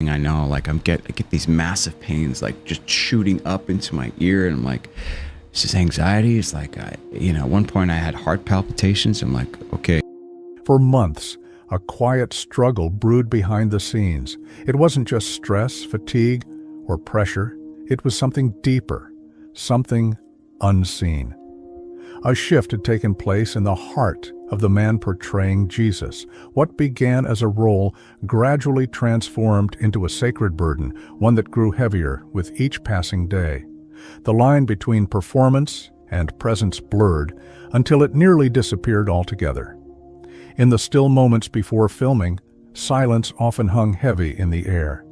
I know, like I get these massive pains, like just shooting up into my ear, and I'm like, is this anxiety? It's like at one point I had heart palpitations. I'm like, okay. For months, a quiet struggle brewed behind the scenes. It wasn't just stress, fatigue, or pressure. It was something deeper, something unseen. A shift had taken place in the heart of the man portraying Jesus. What began as a role gradually transformed into a sacred burden, one that grew heavier with each passing day. The line between performance and presence blurred until it nearly disappeared altogether. In the still moments before filming, silence often hung heavy in the air.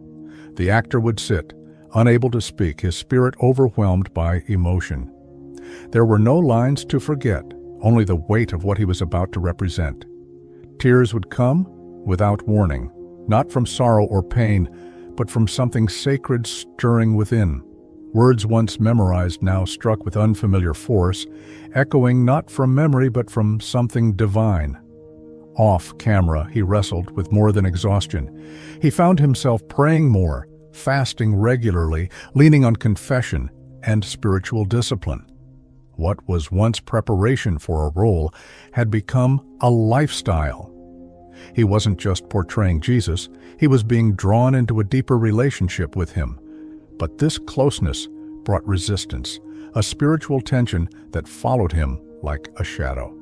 The actor would sit, unable to speak, his spirit overwhelmed by emotion. There were no lines to forget, only the weight of what he was about to represent. Tears would come without warning, not from sorrow or pain, but from something sacred stirring within. Words once memorized now struck with unfamiliar force, echoing not from memory but from something divine. Off camera, he wrestled with more than exhaustion. He found himself praying more, fasting regularly, leaning on confession and spiritual discipline. What was once preparation for a role had become a lifestyle. He wasn't just portraying Jesus, he was being drawn into a deeper relationship with him. But this closeness brought resistance, a spiritual tension that followed him like a shadow.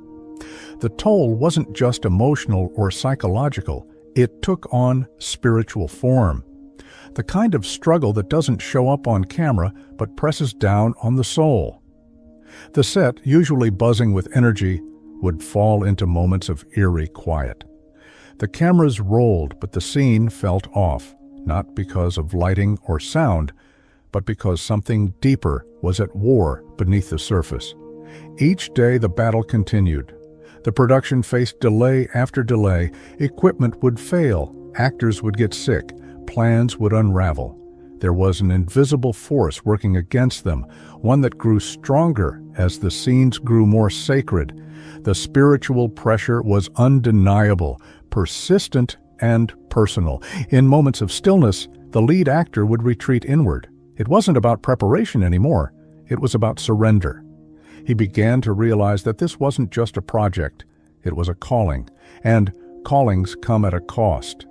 The toll wasn't just emotional or psychological, it took on spiritual form. The kind of struggle that doesn't show up on camera but presses down on the soul. The set, usually buzzing with energy, would fall into moments of eerie quiet. The cameras rolled, but the scene felt off, not because of lighting or sound, but because something deeper was at war beneath the surface. Each day the battle continued. The production faced delay after delay. Equipment would fail, actors would get sick, plans would unravel. There was an invisible force working against them, one that grew stronger as the scenes grew more sacred. The spiritual pressure was undeniable, persistent, and personal. In moments of stillness, the lead actor would retreat inward. It wasn't about preparation anymore. It was about surrender. He began to realize that this wasn't just a project. It was a calling, and callings come at a cost.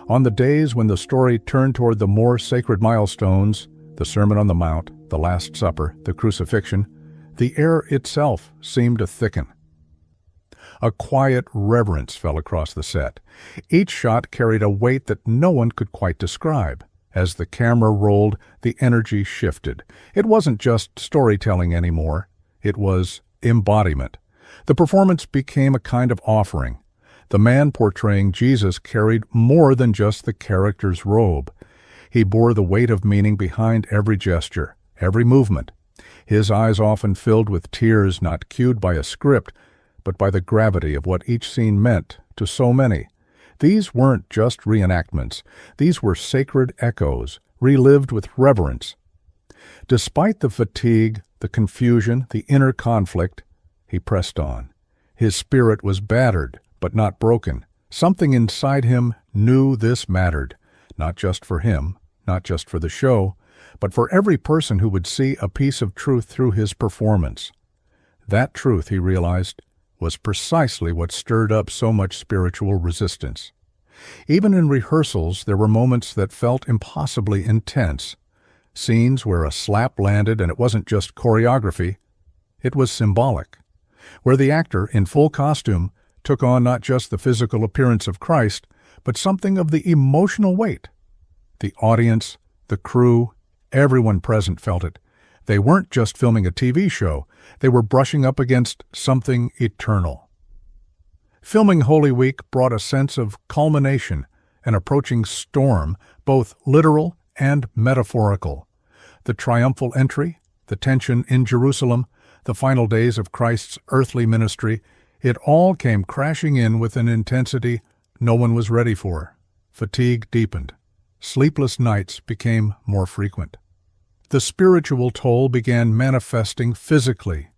On the days when the story turned toward the more sacred milestones, the Sermon on the Mount, the Last Supper, the crucifixion, the air itself seemed to thicken. A quiet reverence fell across the set. Each shot carried a weight that no one could quite describe. As the camera rolled, the energy shifted. It wasn't just storytelling anymore. It was embodiment. The performance became a kind of offering. The man portraying Jesus carried more than just the character's robe. He bore the weight of meaning behind every gesture, every movement. His eyes often filled with tears not cued by a script, but by the gravity of what each scene meant to so many. These weren't just reenactments. These were sacred echoes, relived with reverence. Despite the fatigue, the confusion, the inner conflict, he pressed on. His spirit was battered, but not broken. Something inside him knew this mattered, not just for him, not just for the show, but for every person who would see a piece of truth through his performance. That truth, he realized, was precisely what stirred up so much spiritual resistance. Even in rehearsals, there were moments that felt impossibly intense. Scenes where a slap landed and it wasn't just choreography, it was symbolic. Where the actor, in full costume, took on not just the physical appearance of Christ, but something of the emotional weight. The audience, the crew, everyone present felt it. They weren't just filming a TV show, they were brushing up against something eternal. Filming Holy Week brought a sense of culmination, an approaching storm, both literal and metaphorical. The triumphal entry, the tension in Jerusalem, the final days of Christ's earthly ministry, it all came crashing in with an intensity no one was ready for. Fatigue deepened. Sleepless nights became more frequent. The spiritual toll began manifesting physically.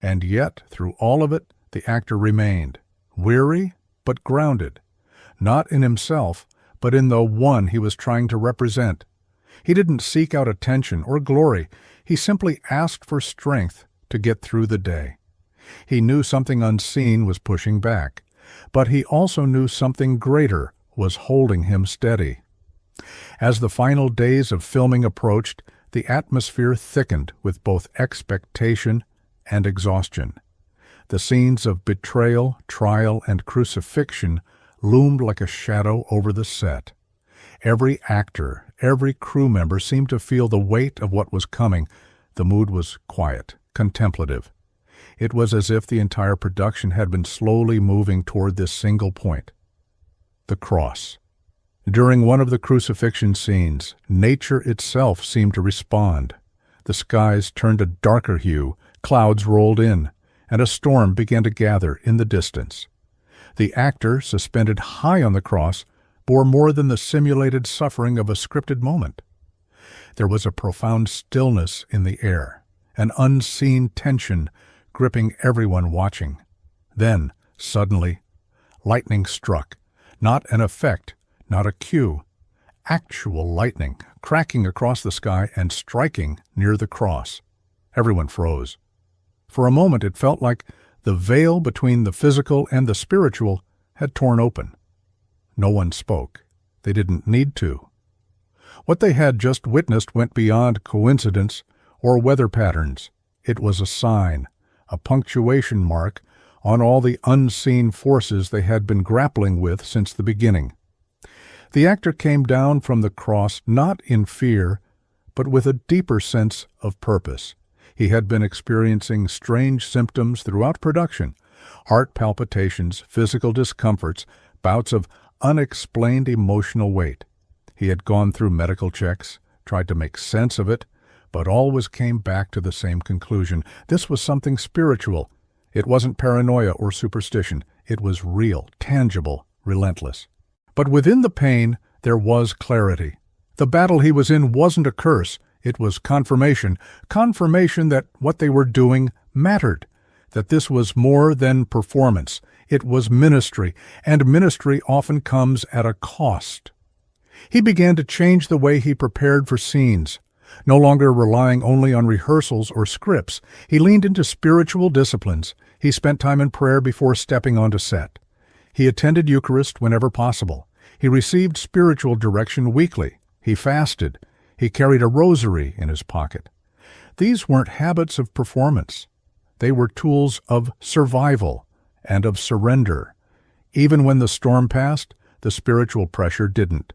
And yet, through all of it, the actor remained, weary but grounded, not in himself, but in the one he was trying to represent. He didn't seek out attention or glory. He simply asked for strength to get through the day. He knew something unseen was pushing back, but he also knew something greater was holding him steady. As the final days of filming approached, the atmosphere thickened with both expectation and exhaustion. The scenes of betrayal, trial, and crucifixion loomed like a shadow over the set. Every actor, every crew member seemed to feel the weight of what was coming. The mood was quiet, contemplative. It was as if the entire production had been slowly moving toward this single point: the cross. During one of the crucifixion scenes, nature itself seemed to respond. The skies turned a darker hue, clouds rolled in, and a storm began to gather in the distance. The actor, suspended high on the cross, bore more than the simulated suffering of a scripted moment. There was a profound stillness in the air, an unseen tension gripping everyone watching. Then, suddenly, lightning struck, not an effect, not a cue, actual lightning, cracking across the sky and striking near the cross. Everyone froze. For a moment it felt like the veil between the physical and the spiritual had torn open. No one spoke. They didn't need to. What they had just witnessed went beyond coincidence or weather patterns. It was a sign, a punctuation mark on all the unseen forces they had been grappling with since the beginning. The actor came down from the cross not in fear, but with a deeper sense of purpose. He had been experiencing strange symptoms throughout production: heart palpitations, physical discomforts, bouts of unexplained emotional weight. He had gone through medical checks, tried to make sense of it, but always came back to the same conclusion. This was something spiritual. It wasn't paranoia or superstition. It was real, tangible, relentless. But within the pain, there was clarity. The battle he was in wasn't a curse. It was confirmation that what they were doing mattered, that this was more than performance. It was ministry, and ministry often comes at a cost. He began to change the way he prepared for scenes. No longer relying only on rehearsals or scripts, he leaned into spiritual disciplines. He spent time in prayer before stepping onto set. He attended Eucharist whenever possible. He received spiritual direction weekly. He fasted. He carried a rosary in his pocket. These weren't habits of performance. They were tools of survival and of surrender. Even when the storm passed, the spiritual pressure didn't.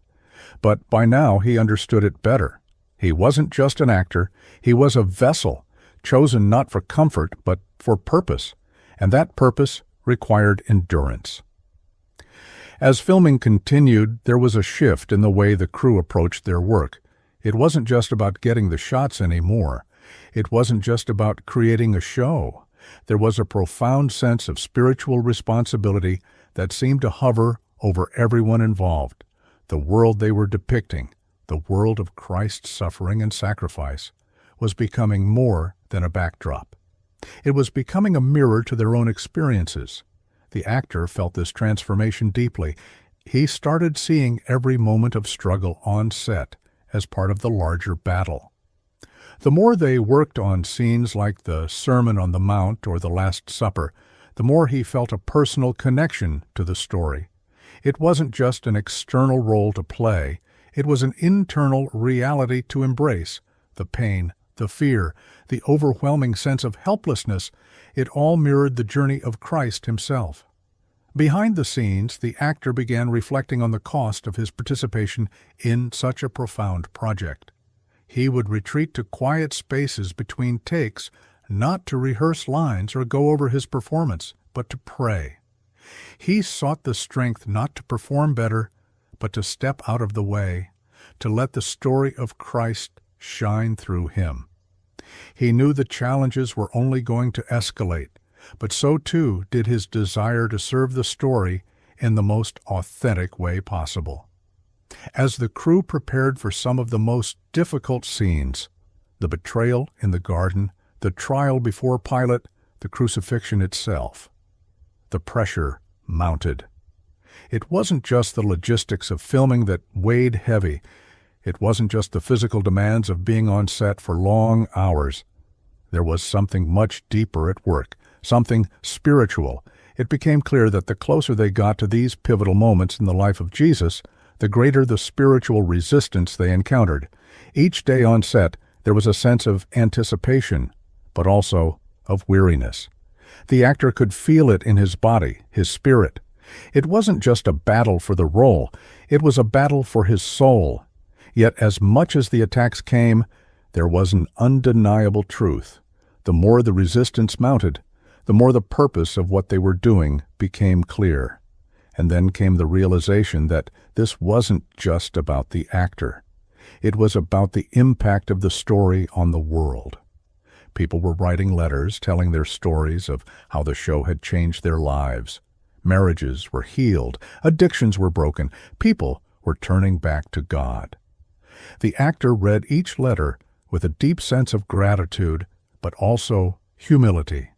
But by now he understood it better. He wasn't just an actor. He was a vessel, chosen not for comfort, but for purpose. And that purpose required endurance. As filming continued, there was a shift in the way the crew approached their work. It wasn't just about getting the shots anymore. It wasn't just about creating a show. There was a profound sense of spiritual responsibility that seemed to hover over everyone involved. The world they were depicting, the world of Christ's suffering and sacrifice, was becoming more than a backdrop. It was becoming a mirror to their own experiences. The actor felt this transformation deeply. He started seeing every moment of struggle on set as part of the larger battle. The more they worked on scenes like the Sermon on the Mount or the Last Supper, the more he felt a personal connection to the story. It wasn't just an external role to play. It was an internal reality to embrace. The pain, the fear, the overwhelming sense of helplessness, it all mirrored the journey of Christ himself. Behind the scenes, the actor began reflecting on the cost of his participation in such a profound project. He would retreat to quiet spaces between takes, not to rehearse lines or go over his performance, but to pray. He sought the strength not to perform better, but to step out of the way, to let the story of Christ shine through him. He knew the challenges were only going to escalate, but so too did his desire to serve the story in the most authentic way possible. As the crew prepared for some of the most difficult scenes, the betrayal in the garden, the trial before Pilate, the crucifixion itself, the pressure mounted. It wasn't just the logistics of filming that weighed heavy. It wasn't just the physical demands of being on set for long hours. There was something much deeper at work, something spiritual. It became clear that the closer they got to these pivotal moments in the life of Jesus, the greater the spiritual resistance they encountered. Each day on set, there was a sense of anticipation, but also of weariness. The actor could feel it in his body, his spirit. It wasn't just a battle for the role, it was a battle for his soul. Yet as much as the attacks came, there was an undeniable truth. The more the resistance mounted, the more the purpose of what they were doing became clear. And then came the realization that this wasn't just about the actor. It was about the impact of the story on the world. People were writing letters telling their stories of how the show had changed their lives. Marriages were healed, addictions were broken, people were turning back to God. The actor read each letter with a deep sense of gratitude, but also humility.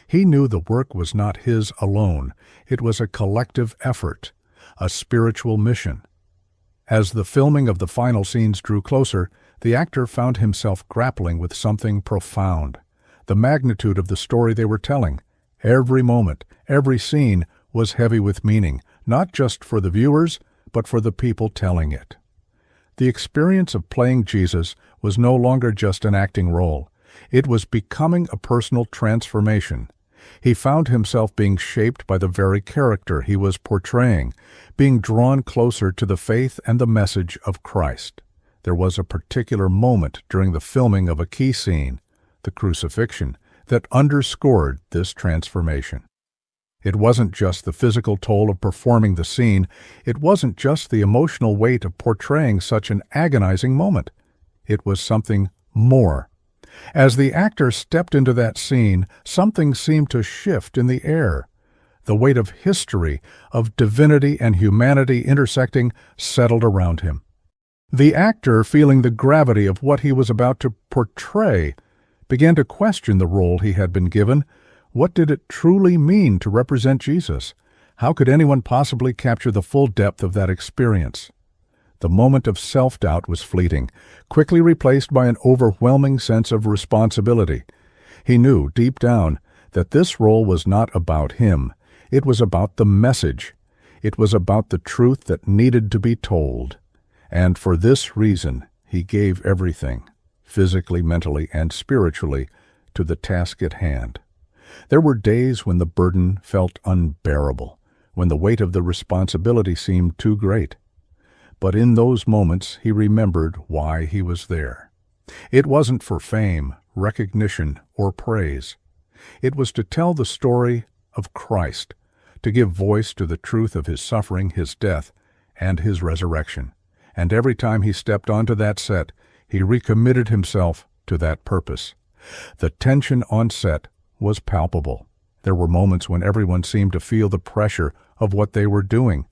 He knew the work was not his alone. It was a collective effort, a spiritual mission. As the filming of the final scenes drew closer, the actor found himself grappling with something profound. The magnitude of the story they were telling. Every moment, every scene was heavy with meaning, not just for the viewers, but for the people telling it. The experience of playing Jesus was no longer just an acting role. It was becoming a personal transformation. He found himself being shaped by the very character he was portraying, being drawn closer to the faith and the message of Christ. There was a particular moment during the filming of a key scene, the crucifixion, that underscored this transformation. It wasn't just the physical toll of performing the scene. It wasn't just the emotional weight of portraying such an agonizing moment. It was something more. As the actor stepped into that scene, something seemed to shift in the air. The weight of history, of divinity and humanity intersecting, settled around him. The actor, feeling the gravity of what he was about to portray, began to question the role he had been given. What did it truly mean to represent Jesus? How could anyone possibly capture the full depth of that experience? The moment of self-doubt was fleeting, quickly replaced by an overwhelming sense of responsibility. He knew, deep down, that this role was not about him. It was about the message. It was about the truth that needed to be told. And for this reason, he gave everything, physically, mentally, and spiritually, to the task at hand. There were days when the burden felt unbearable, when the weight of the responsibility seemed too great. But in those moments, he remembered why he was there. It wasn't for fame, recognition, or praise. It was to tell the story of Christ, to give voice to the truth of his suffering, his death, and his resurrection. And every time he stepped onto that set, he recommitted himself to that purpose. The tension on set was palpable. There were moments when everyone seemed to feel the pressure of what they were doing.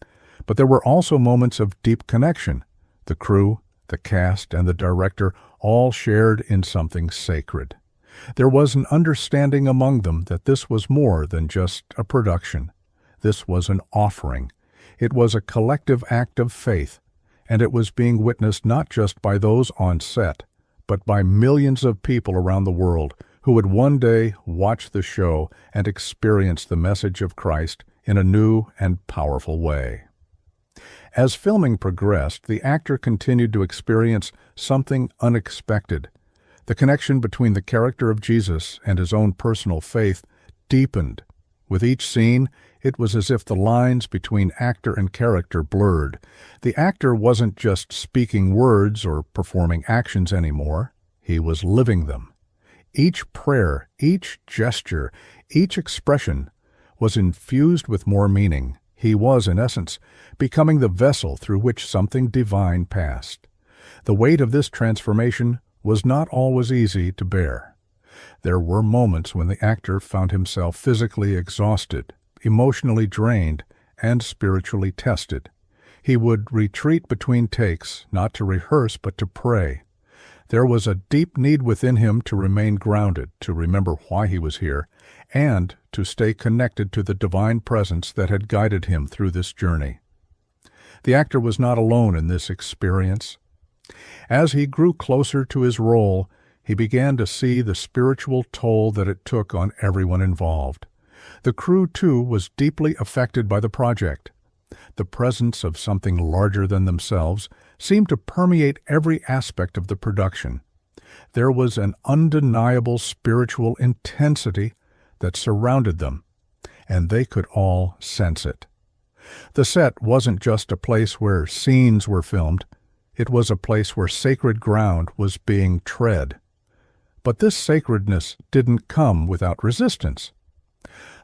But there were also moments of deep connection. The crew, the cast, and the director all shared in something sacred. There was an understanding among them that this was more than just a production. This was an offering. It was a collective act of faith, and it was being witnessed not just by those on set, but by millions of people around the world who would one day watch the show and experience the message of Christ in a new and powerful way. As filming progressed, the actor continued to experience something unexpected. The connection between the character of Jesus and his own personal faith deepened. With each scene, it was as if the lines between actor and character blurred. The actor wasn't just speaking words or performing actions anymore. He was living them. Each prayer, each gesture, each expression was infused with more meaning. He was, in essence, becoming the vessel through which something divine passed. The weight of this transformation was not always easy to bear. There were moments when the actor found himself physically exhausted, emotionally drained, and spiritually tested. He would retreat between takes, not to rehearse but to pray. There was a deep need within him to remain grounded, to remember why he was here, and to stay connected to the divine presence that had guided him through this journey. The actor was not alone in this experience. As he grew closer to his role, he began to see the spiritual toll that it took on everyone involved. The crew, too, was deeply affected by the project. The presence of something larger than themselves seemed to permeate every aspect of the production. There was an undeniable spiritual intensity that surrounded them, and they could all sense it. The set wasn't just a place where scenes were filmed. It was a place where sacred ground was being tread. But this sacredness didn't come without resistance.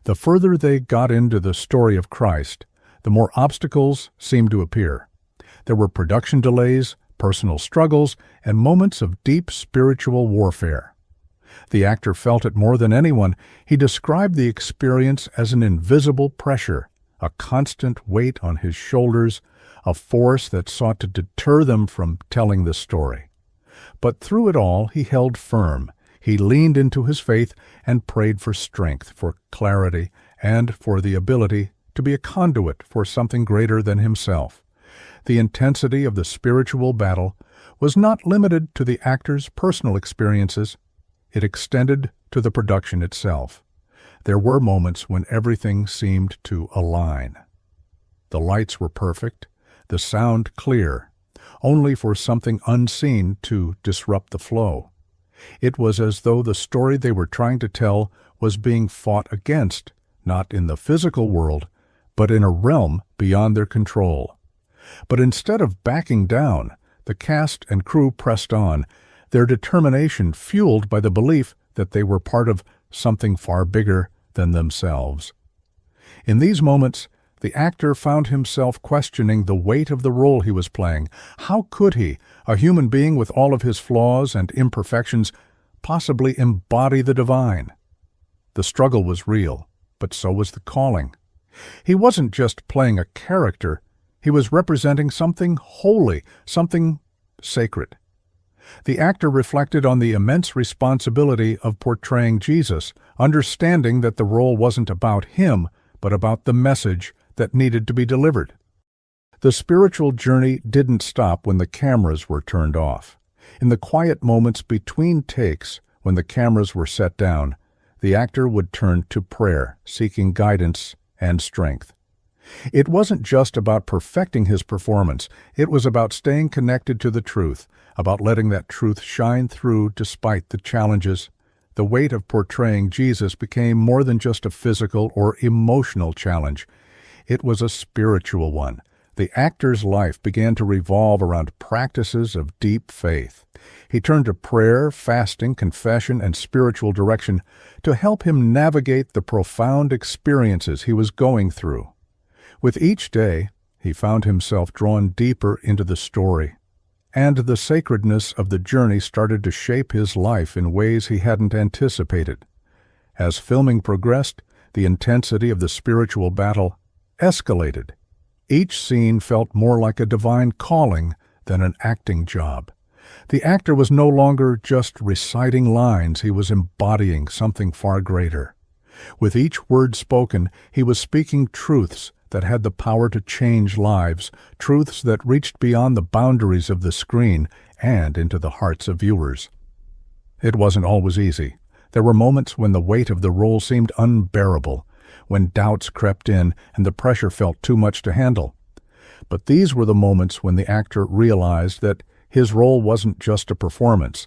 The further they got into the story of Christ, the more obstacles seemed to appear. There were production delays, personal struggles, and moments of deep spiritual warfare. The actor felt it more than anyone. He described the experience as an invisible pressure, a constant weight on his shoulders, a force that sought to deter them from telling the story. But through it all, he held firm. He leaned into his faith and prayed for strength, for clarity, and for the ability to be a conduit for something greater than himself. The intensity of the spiritual battle was not limited to the actor's personal experiences. It extended to the production itself. There were moments when everything seemed to align. The lights were perfect, the sound clear, only for something unseen to disrupt the flow. It was as though the story they were trying to tell was being fought against, not in the physical world, but in a realm beyond their control. But instead of backing down, the cast and crew pressed on, their determination fueled by the belief that they were part of something far bigger than themselves. In these moments, the actor found himself questioning the weight of the role he was playing. How could he, a human being with all of his flaws and imperfections, possibly embody the divine? The struggle was real, but so was the calling. He wasn't just playing a character, he was representing something holy, something sacred. The actor reflected on the immense responsibility of portraying Jesus, understanding that the role wasn't about him, but about the message that needed to be delivered. The spiritual journey didn't stop when the cameras were turned off. In the quiet moments between takes, when the cameras were set down, the actor would turn to prayer, seeking guidance and strength. It wasn't just about perfecting his performance. It was about staying connected to the truth, about letting that truth shine through despite the challenges. The weight of portraying Jesus became more than just a physical or emotional challenge. It was a spiritual one. The actor's life began to revolve around practices of deep faith. He turned to prayer, fasting, confession, and spiritual direction to help him navigate the profound experiences he was going through. With each day, he found himself drawn deeper into the story, and the sacredness of the journey started to shape his life in ways he hadn't anticipated. As filming progressed, the intensity of the spiritual battle escalated. Each scene felt more like a divine calling than an acting job. The actor was no longer just reciting lines, he was embodying something far greater. With each word spoken, he was speaking truths that had the power to change lives, truths that reached beyond the boundaries of the screen and into the hearts of viewers. It wasn't always easy. There were moments when the weight of the role seemed unbearable, when doubts crept in and the pressure felt too much to handle. But these were the moments when the actor realized that his role wasn't just a performance.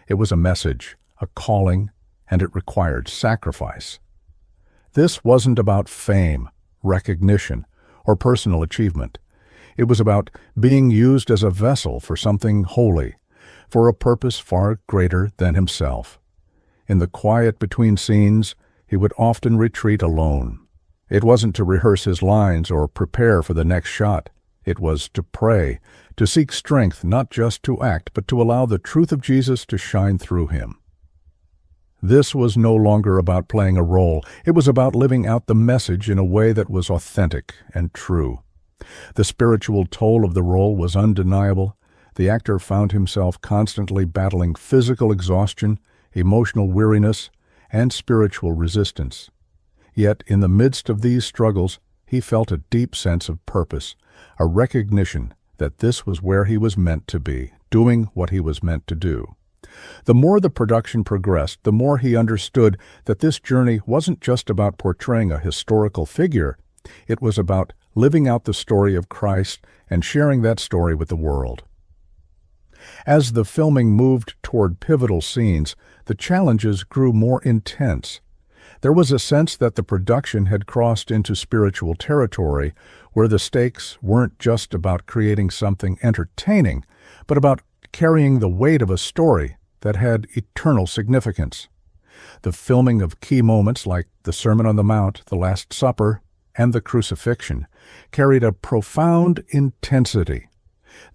It was a message, a calling, and it required sacrifice. This wasn't about fame, recognition, or personal achievement. It was about being used as a vessel for something holy, for a purpose far greater than himself. In the quiet between scenes, he would often retreat alone. It wasn't to rehearse his lines or prepare for the next shot. It was to pray, to seek strength not just to act, but to allow the truth of Jesus to shine through him. This was no longer about playing a role. It was about living out the message in a way that was authentic and true. The spiritual toll of the role was undeniable. The actor found himself constantly battling physical exhaustion, emotional weariness, and spiritual resistance. Yet, in the midst of these struggles, he felt a deep sense of purpose, a recognition that this was where he was meant to be, doing what he was meant to do. The more the production progressed, the more he understood that this journey wasn't just about portraying a historical figure. It was about living out the story of Christ and sharing that story with the world. As the filming moved toward pivotal scenes, the challenges grew more intense. There was a sense that the production had crossed into spiritual territory, where the stakes weren't just about creating something entertaining, but about carrying the weight of a story that had eternal significance. The filming of key moments like the Sermon on the Mount, the Last Supper, and the crucifixion carried a profound intensity.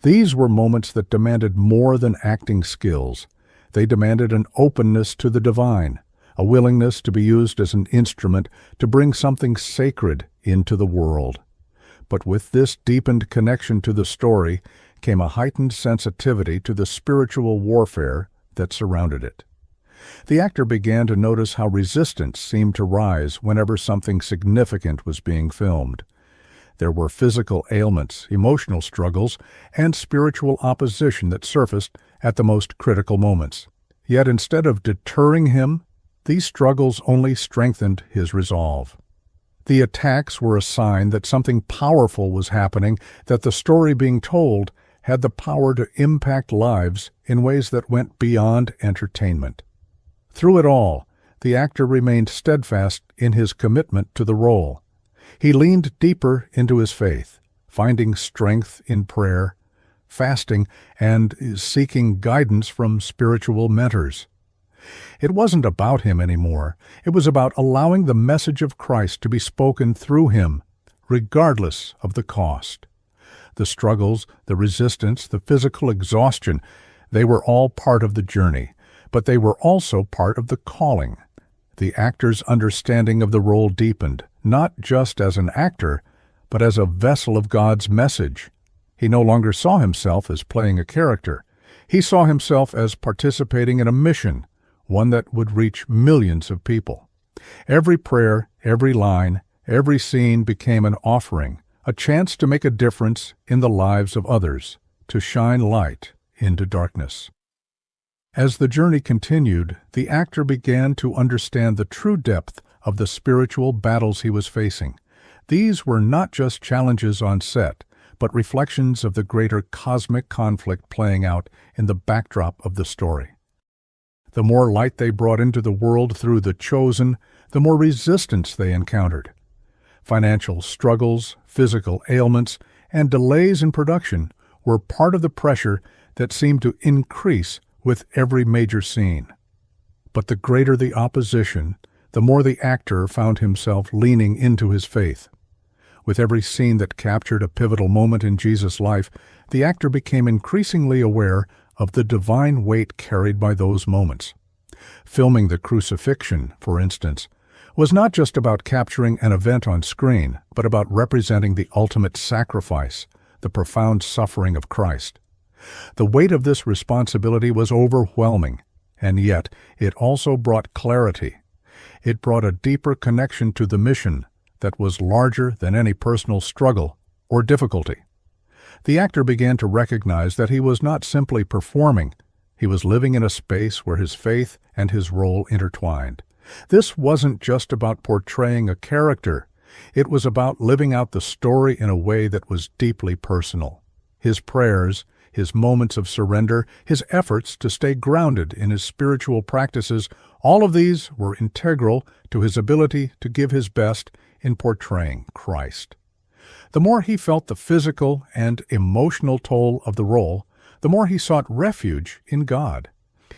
These were moments that demanded more than acting skills. They demanded an openness to the divine, a willingness to be used as an instrument to bring something sacred into the world. But with this deepened connection to the story came a heightened sensitivity to the spiritual warfare that surrounded it. The actor began to notice how resistance seemed to rise whenever something significant was being filmed. There were physical ailments, emotional struggles, and spiritual opposition that surfaced at the most critical moments. Yet instead of deterring him, these struggles only strengthened his resolve. The attacks were a sign that something powerful was happening, that the story being told had the power to impact lives in ways that went beyond entertainment. Through it all, the actor remained steadfast in his commitment to the role. He leaned deeper into his faith, finding strength in prayer, fasting, and seeking guidance from spiritual mentors. It wasn't about him anymore. It was about allowing the message of Christ to be spoken through him, regardless of the cost. The struggles, the resistance, the physical exhaustion, they were all part of the journey, but they were also part of the calling. The actor's understanding of the role deepened, not just as an actor, but as a vessel of God's message. He no longer saw himself as playing a character. He saw himself as participating in a mission, one that would reach millions of people. Every prayer, every line, every scene became an offering, a chance to make a difference in the lives of others, to shine light into darkness. As the journey continued, the actor began to understand the true depth of the spiritual battles he was facing. These were not just challenges on set, but reflections of the greater cosmic conflict playing out in the backdrop of the story. The more light they brought into the world through the chosen, the more resistance they encountered. Financial struggles, physical ailments, and delays in production were part of the pressure that seemed to increase with every major scene. But the greater the opposition, the more the actor found himself leaning into his faith. With every scene that captured a pivotal moment in Jesus' life, the actor became increasingly aware of the divine weight carried by those moments. Filming the crucifixion, for instance, was not just about capturing an event on screen, but about representing the ultimate sacrifice, the profound suffering of Christ. The weight of this responsibility was overwhelming, and yet it also brought clarity. It brought a deeper connection to the mission that was larger than any personal struggle or difficulty. The actor began to recognize that he was not simply performing, he was living in a space where his faith and his role intertwined. This wasn't just about portraying a character, it was about living out the story in a way that was deeply personal. His prayers, his moments of surrender, his efforts to stay grounded in his spiritual practices, all of these were integral to his ability to give his best in portraying Christ. The more he felt the physical and emotional toll of the role, the more he sought refuge in God.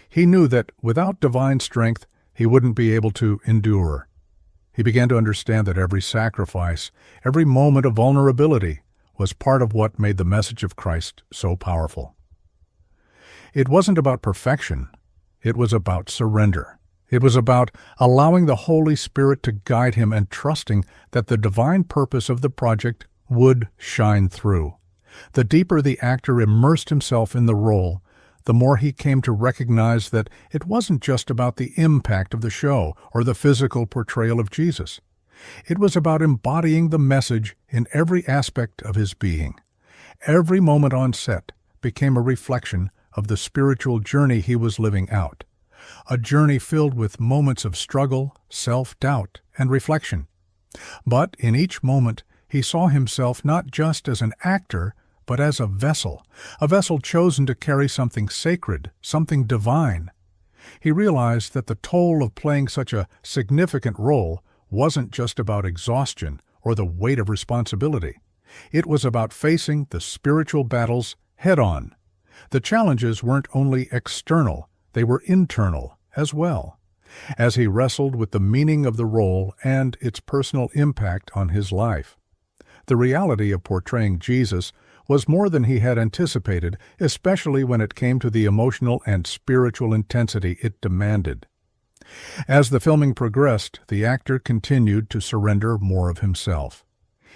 He knew that without divine strength, he wouldn't be able to endure. He began to understand that every sacrifice, every moment of vulnerability, was part of what made the message of Christ so powerful. It wasn't about perfection. It was about surrender. It was about allowing the Holy Spirit to guide him and trusting that the divine purpose of the project would shine through. The deeper the actor immersed himself in the role, the more he came to recognize that it wasn't just about the impact of the show or the physical portrayal of Jesus. It was about embodying the message in every aspect of his being. Every moment on set became a reflection of the spiritual journey he was living out, a journey filled with moments of struggle, self-doubt, and reflection. But in each moment, he saw himself not just as an actor, but as a vessel chosen to carry something sacred, something divine. He realized that the toll of playing such a significant role wasn't just about exhaustion or the weight of responsibility. It was about facing the spiritual battles head-on. The challenges weren't only external, they were internal as well. As he wrestled with the meaning of the role and its personal impact on his life. The reality of portraying Jesus was more than he had anticipated, especially when it came to the emotional and spiritual intensity it demanded. As the filming progressed, the actor continued to surrender more of himself.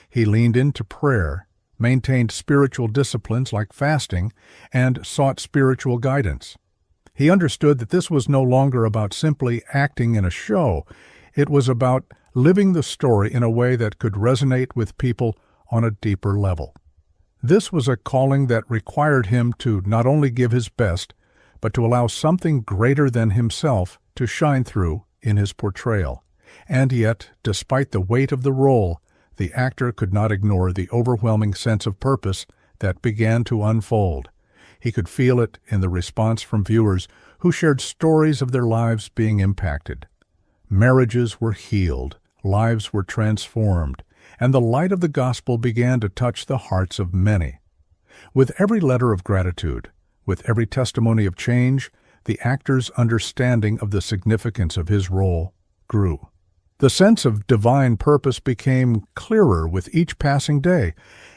He leaned into prayer, maintained spiritual disciplines like fasting, and sought spiritual guidance. He understood that this was no longer about simply acting in a show. It was about living the story in a way that could resonate with people on a deeper level. This was a calling that required him to not only give his best, but to allow something greater than himself to shine through in his portrayal. And yet, despite the weight of the role, the actor could not ignore the overwhelming sense of purpose that began to unfold. He could feel it in the response from viewers who shared stories of their lives being impacted. Marriages were healed, lives were transformed, and the light of the gospel began to touch the hearts of many. With every letter of gratitude, with every testimony of change, the actor's understanding of the significance of his role grew. The sense of divine purpose became clearer with each passing day,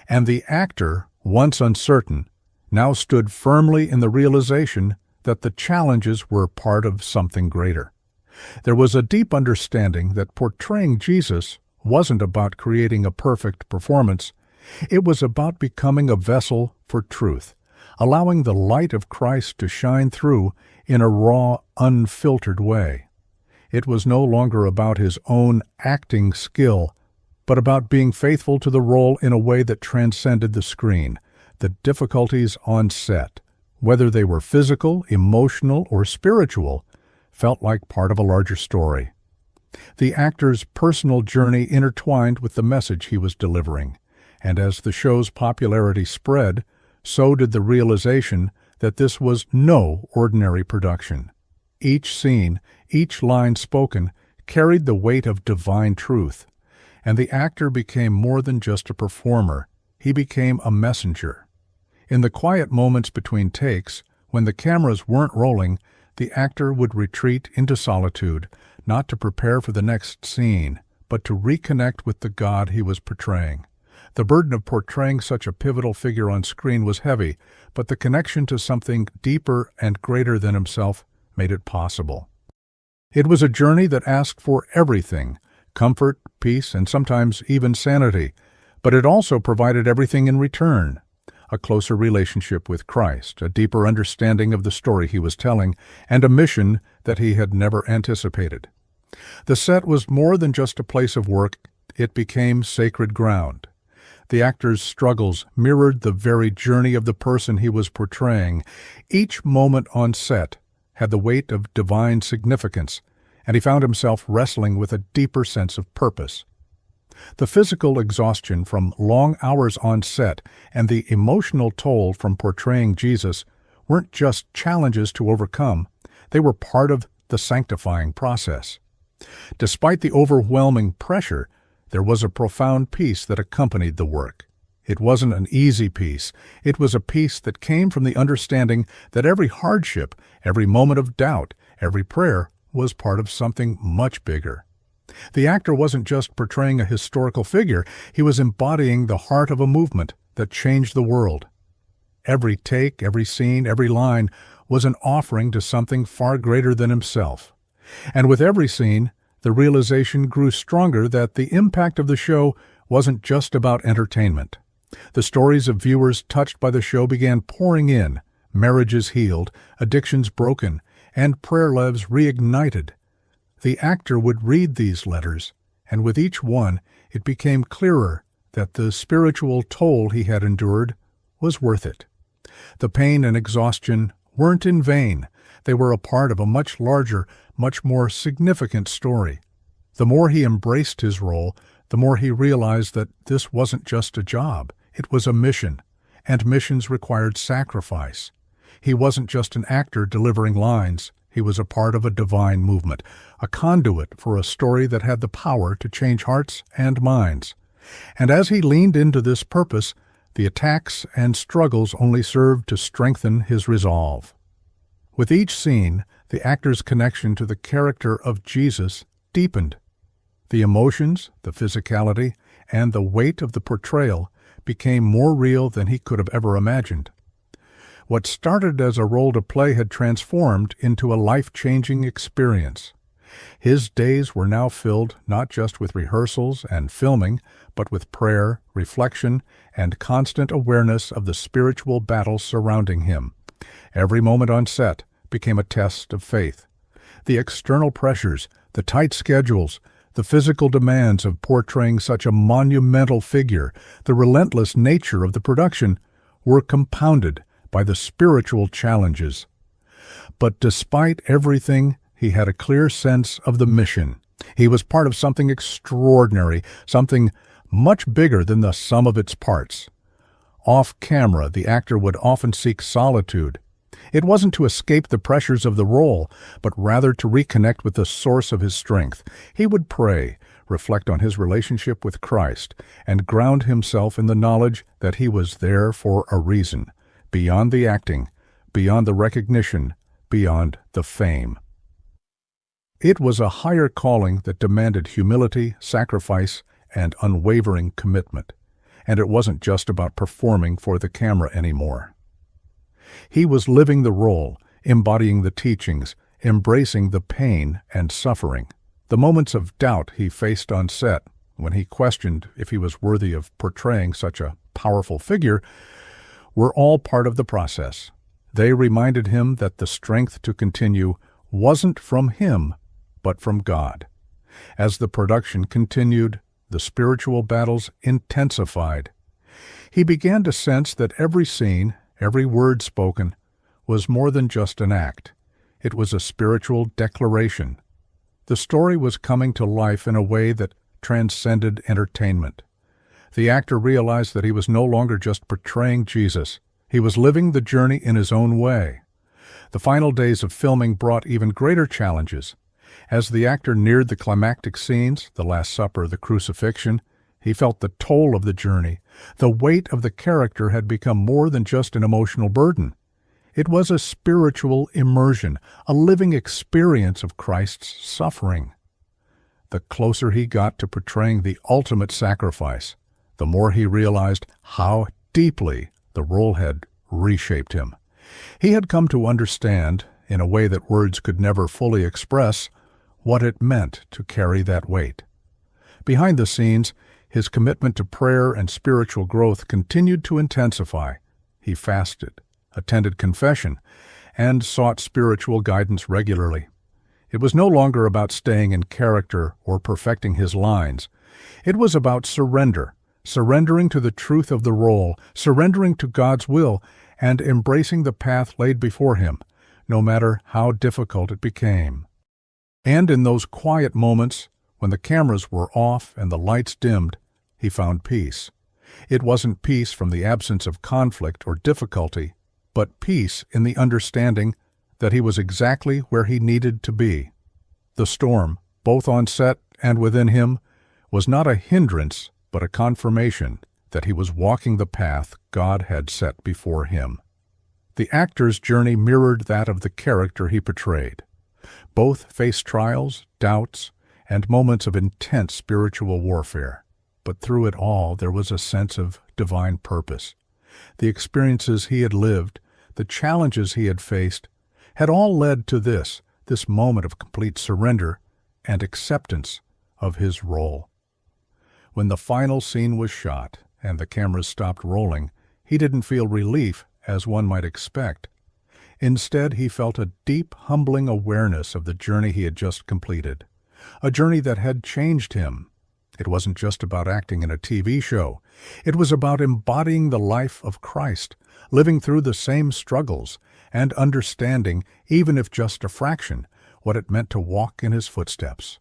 and the actor, once uncertain, now stood firmly in the realization that the challenges were part of something greater. There was a deep understanding that portraying Jesus wasn't about creating a perfect performance. It was about becoming a vessel for truth, allowing the light of Christ to shine through in a raw, unfiltered way. It was no longer about his own acting skill, but about being faithful to the role in a way that transcended the screen. The difficulties on set, whether they were physical, emotional, or spiritual, felt like part of a larger story. The actor's personal journey intertwined with the message he was delivering, and as the show's popularity spread, so did the realization that this was no ordinary production. Each scene, each line spoken, carried the weight of divine truth, and the actor became more than just a performer. He became a messenger. In the quiet moments between takes, when the cameras weren't rolling, the actor would retreat into solitude, not to prepare for the next scene, but to reconnect with the God he was portraying. The burden of portraying such a pivotal figure on screen was heavy, but the connection to something deeper and greater than himself made it possible. It was a journey that asked for everything, comfort, peace, and sometimes even sanity, but it also provided everything in return. A closer relationship with Christ, a deeper understanding of the story he was telling, and a mission that he had never anticipated. The set was more than just a place of work, it became sacred ground. The actor's struggles mirrored the very journey of the person he was portraying. Each moment on set had the weight of divine significance, and he found himself wrestling with a deeper sense of purpose. The physical exhaustion from long hours on set and the emotional toll from portraying Jesus weren't just challenges to overcome, they were part of the sanctifying process. Despite the overwhelming pressure, there was a profound peace that accompanied the work. It wasn't an easy peace. It was a peace that came from the understanding that every hardship, every moment of doubt, every prayer was part of something much bigger. The actor wasn't just portraying a historical figure, he was embodying the heart of a movement that changed the world. Every take, every scene, every line was an offering to something far greater than himself. And with every scene, the realization grew stronger that the impact of the show wasn't just about entertainment. The stories of viewers touched by the show began pouring in, marriages healed, addictions broken, and prayer lives reignited. The actor would read these letters, and with each one it became clearer that the spiritual toll he had endured was worth it. The pain and exhaustion weren't in vain. They were a part of a much larger, much more significant story. The more he embraced his role, the more he realized that this wasn't just a job. It was a mission, and missions required sacrifice. He wasn't just an actor delivering lines. He was a part of a divine movement, a conduit for a story that had the power to change hearts and minds. And as he leaned into this purpose, the attacks and struggles only served to strengthen his resolve. With each scene, the actor's connection to the character of Jesus deepened. The emotions, the physicality, and the weight of the portrayal became more real than he could have ever imagined. What started as a role to play had transformed into a life-changing experience. His days were now filled not just with rehearsals and filming, but with prayer, reflection, and constant awareness of the spiritual battle surrounding him. Every moment on set became a test of faith. The external pressures, the tight schedules, the physical demands of portraying such a monumental figure, the relentless nature of the production, were compounded by the spiritual challenges. But despite everything, he had a clear sense of the mission. He was part of something extraordinary, something much bigger than the sum of its parts. Off camera, the actor would often seek solitude. It wasn't to escape the pressures of the role, but rather to reconnect with the source of his strength. He would pray, reflect on his relationship with Christ, and ground himself in the knowledge that he was there for a reason, beyond the acting, beyond the recognition, beyond the fame. It was a higher calling that demanded humility, sacrifice, and unwavering commitment. And it wasn't just about performing for the camera anymore. He was living the role, embodying the teachings, embracing the pain and suffering. The moments of doubt he faced on set, when he questioned if he was worthy of portraying such a powerful figure, were all part of the process. They reminded him that the strength to continue wasn't from him, but from God. As the production continued, the spiritual battles intensified. He began to sense that every scene, every word spoken, was more than just an act. It was a spiritual declaration. The story was coming to life in a way that transcended entertainment. The actor realized that he was no longer just portraying Jesus. He was living the journey in his own way. The final days of filming brought even greater challenges. As the actor neared the climactic scenes, the Last Supper, the crucifixion, he felt the toll of the journey. The weight of the character had become more than just an emotional burden. It was a spiritual immersion, a living experience of Christ's suffering. The closer he got to portraying the ultimate sacrifice, the more he realized how deeply the role had reshaped him. He had come to understand, in a way that words could never fully express, what it meant to carry that weight. Behind the scenes, his commitment to prayer and spiritual growth continued to intensify. He fasted, attended confession, and sought spiritual guidance regularly. It was no longer about staying in character or perfecting his lines. It was about surrender, surrendering to the truth of the role, surrendering to God's will, and embracing the path laid before him, no matter how difficult it became. And in those quiet moments, when the cameras were off and the lights dimmed, he found peace. It wasn't peace from the absence of conflict or difficulty, but peace in the understanding that he was exactly where he needed to be. The storm, both on set and within him, was not a hindrance, but a confirmation that he was walking the path God had set before him. The actor's journey mirrored that of the character he portrayed. Both faced trials, doubts, and moments of intense spiritual warfare. But through it all, there was a sense of divine purpose. The experiences he had lived, the challenges he had faced, had all led to this moment of complete surrender and acceptance of his role. When the final scene was shot, and the cameras stopped rolling, he didn't feel relief, as one might expect. Instead, he felt a deep, humbling awareness of the journey he had just completed. A journey that had changed him. It wasn't just about acting in a TV show. It was about embodying the life of Christ, living through the same struggles, and understanding, even if just a fraction, what it meant to walk in his footsteps.